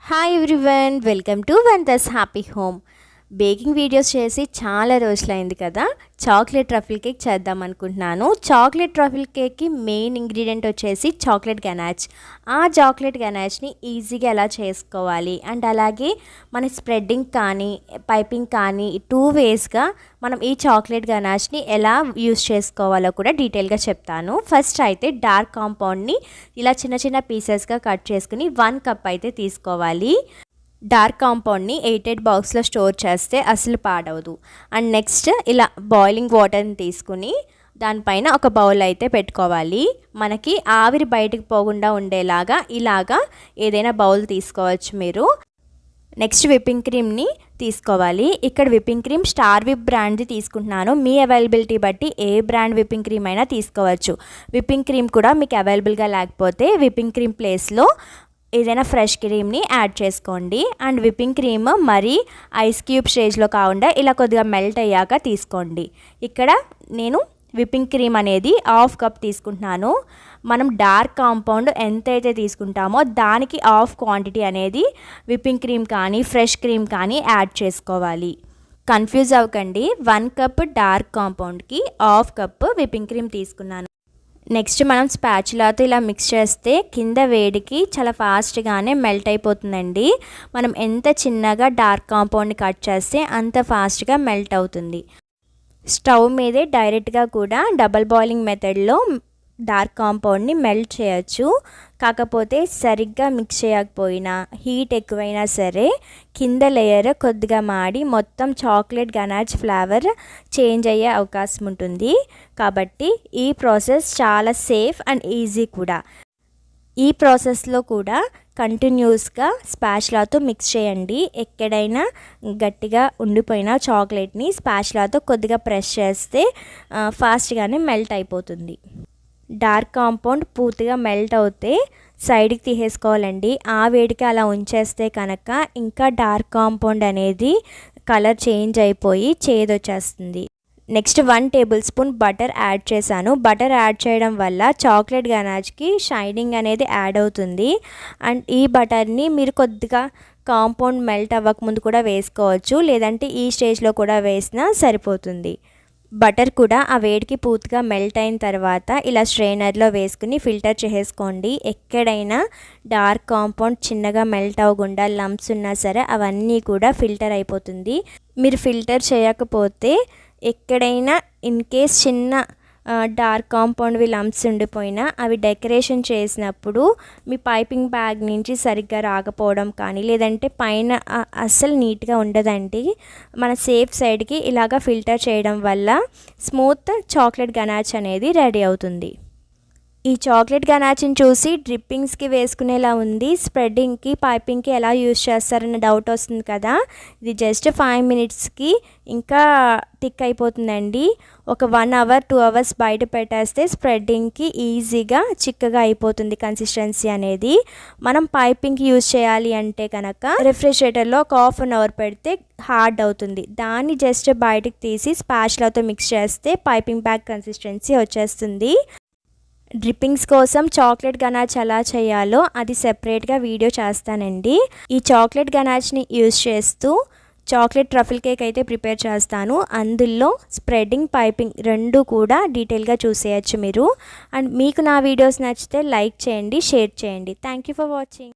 Hi everyone, welcome to Vanda's happy home. Baking videos చేసి చాలా రోజులైంది కదా. చాక్లెట్ ట్రఫిల్ కేక్ చేద్దాం అనుకుంటున్నాను. చాక్లెట్ ట్రఫిల్ కేక్కి మెయిన్ ఇంగ్రీడియంట్ వచ్చేసి చాక్లెట్ గనాచ్. ఆ చాక్లెట్ గనాచ్ని ఈజీగా ఎలా చేసుకోవాలి అండ్ అలాగే మన స్ప్రెడ్డింగ్ కానీ పైపింగ్ కానీ 2 వేస్గా మనం ఈ చాక్లెట్ గనాచ్ని ఎలా యూస్ చేసుకోవాలో కూడా డీటెయిల్గా చెప్తాను. ఫస్ట్ అయితే డార్క్ కాంపౌండ్ని ఇలా చిన్న చిన్న పీసెస్గా కట్ చేసుకుని 1 కప్ అయితే తీసుకోవాలి. డార్క్ కాంపౌండ్ని ఎయిటెడ్ బాక్స్లో స్టోర్ చేస్తే అసలు పాడవదు. అండ్ నెక్స్ట్ ఇలా బాయిలింగ్ వాటర్ని తీసుకుని దానిపైన ఒక బౌల్ అయితే పెట్టుకోవాలి. మనకి ఆవిరి బయటకు పోకుండా ఉండేలాగా ఇలాగా ఏదైనా బౌల్ తీసుకోవచ్చు మీరు. నెక్స్ట్ విప్పింగ్ క్రీమ్ని తీసుకోవాలి. ఇక్కడ విప్పింగ్ క్రీమ్ స్టార్ విప్ బ్రాండ్ది తీసుకుంటున్నాను. మీ అవైలబిలిటీ బట్టి ఏ బ్రాండ్ విప్పింగ్ క్రీమ్ అయినా తీసుకోవచ్చు. విప్పింగ్ క్రీమ్ కూడా మీకు అవైలబుల్గా లేకపోతే విప్పింగ్ క్రీమ్ ప్లేస్లో ఏదైనా ఫ్రెష్ క్రీమ్ని యాడ్ చేసుకోండి. అండ్ విప్పింగ్ క్రీమ్ మరీ ఐస్ క్యూబ్ స్టేజ్లో కాకుండా ఇలా కొద్దిగా మెల్ట్ అయ్యాక తీసుకోండి. ఇక్కడ నేను విప్పింగ్ క్రీమ్ అనేది 1/2 కప్ తీసుకుంటున్నాను. మనం డార్క్ కాంపౌండ్ ఎంతైతే తీసుకుంటామో దానికి 1/2 క్వాంటిటీ అనేది విప్పింగ్ క్రీమ్ కానీ ఫ్రెష్ క్రీమ్ కానీ యాడ్ చేసుకోవాలి. కన్ఫ్యూజ్ అవ్వకండి. 1 కప్ డార్క్ కాంపౌండ్కి 1/2 కప్ విప్పింగ్ క్రీమ్ తీసుకున్నాను. నెక్స్ట్ మనం స్పాచులాతో ఇలా మిక్స్ చేస్తే కింద వేడికి చాలా ఫాస్ట్గానే మెల్ట్ అయిపోతుందండి. మనం ఎంత చిన్నగా డార్క్ కాంపౌండ్ని కట్ చేస్తే అంత ఫాస్ట్గా మెల్ట్ అవుతుంది. స్టవ్ మీదే డైరెక్ట్గా కూడా డబల్ బాయిలింగ్ మెథడ్లో డార్క్ కాంపౌండ్ని మెల్ట్ చేయొచ్చు. కాకపోతే సరిగ్గా మిక్స్ చేయకపోయినా హీట్ ఎక్కువైనా సరే కింద లేయర్ కొద్దిగా మాడి మొత్తం చాక్లెట్ గనాచ్ ఫ్లేవర్ చేంజ్ అయ్యే అవకాశం ఉంటుంది. కాబట్టి ఈ ప్రాసెస్ చాలా సేఫ్ అండ్ ఈజీ కూడా. ఈ ప్రాసెస్లో కూడా కంటిన్యూస్గా స్పాచులాతో మిక్స్ చేయండి. ఎక్కడైనా గట్టిగా ఉండిపోయిన చాక్లెట్ని స్పాచులాతో కొద్దిగా ప్రెస్ చేస్తే ఫాస్ట్గానే మెల్ట్ అయిపోతుంది. డార్క్ కాంపౌండ్ పూర్తిగా మెల్ట్ అవుతే సైడ్కి తీసేసుకోవాలండి. ఆ వేడికి అలా ఉంచేస్తే కనుక ఇంకా డార్క్ కాంపౌండ్ అనేది కలర్ చేంజ్ అయిపోయి చేదొచ్చేస్తుంది. Next 1 table spoon butter add చేశాను. బటర్ యాడ్ చేయడం వల్ల చాక్లెట్ గనాచ్కి షైనింగ్ అనేది యాడ్ అవుతుంది. అండ్ ఈ బటర్ని మీరు కొద్దిగా కాంపౌండ్ మెల్ట్ అవ్వకముందు కూడా వేసుకోవచ్చు, లేదంటే ఈ స్టేజ్లో కూడా వేసినా సరిపోతుంది. బటర్ కూడా ఆ వేడికి పూర్తిగా మెల్ట్ అయిన తర్వాత ఇలా స్ట్రైనర్లో వేసుకుని ఫిల్టర్ చేసుకోండి. ఎక్కడైనా డార్క్ కాంపౌండ్ చిన్నగా మెల్ట్ అవ్వకుండా లంప్స్ ఉన్నా సరే అవన్నీ కూడా ఫిల్టర్ అయిపోతుంది. మీరు ఫిల్టర్ చేయకపోతే ఎక్కడైనా ఇన్ కేస్ చిన్న డార్క్ కాంపౌండ్వి లంప్స్ ఉండిపోయినా అవి డెకరేషన్ చేసినప్పుడు మీ పైపింగ్ బ్యాగ్ నుంచి సరిగ్గా రాకపోవడం కానీ లేదంటే పైన అస్సలు నీట్గా ఉండదండి. మన సేఫ్ సైడ్కి ఇలాగా ఫిల్టర్ చేయడం వల్ల స్మూత్ చాక్లెట్ గనాచ్ అనేది రెడీ అవుతుంది. ఈ చాక్లెట్ గనాచ్ని చూసి డ్రిప్పింగ్స్కి వేసుకునేలా ఉంది, స్ప్రెడ్డింగ్కి పైపింగ్కి ఎలా యూజ్ చేస్తారన్న డౌట్ వస్తుంది కదా. ఇది జస్ట్ 5 మినిట్స్కి ఇంకా థిక్ అయిపోతుందండి. ఒక 1 అవర్ 2 అవర్స్ బయట పెట్టేస్తే స్ప్రెడ్డింగ్కి ఈజీగా చిక్కగా అయిపోతుంది కన్సిస్టెన్సీ అనేది. మనం పైపింగ్కి యూజ్ చేయాలి అంటే కనుక రిఫ్రిజిరేటర్లో ఒక 1/2 అవర్ పెడితే హార్డ్ అవుతుంది. దాన్ని జస్ట్ బయటకు తీసి స్పాచులాతో మిక్స్ చేస్తే పైపింగ్ బ్యాగ్ కన్సిస్టెన్సీ వచ్చేస్తుంది. డ్రిప్పింగ్స్ కోసం చాక్లెట్ గనాచ్ ఎలా చేయాలో అది సెపరేట్గా వీడియో చేస్తానండి. ఈ చాక్లెట్ గనాచ్ని యూజ్ చేస్తూ చాక్లెట్ ట్రఫిల్ కేక్ అయితే ప్రిపేర్ చేస్తాను. అందులో స్ప్రెడ్డింగ్ పైపింగ్ 2 కూడా డీటెయిల్గా చూసేయచ్చు మీరు. అండ్ మీకు నా వీడియోస్ నచ్చితే లైక్ చేయండి, షేర్ చేయండి. Thank you for watching.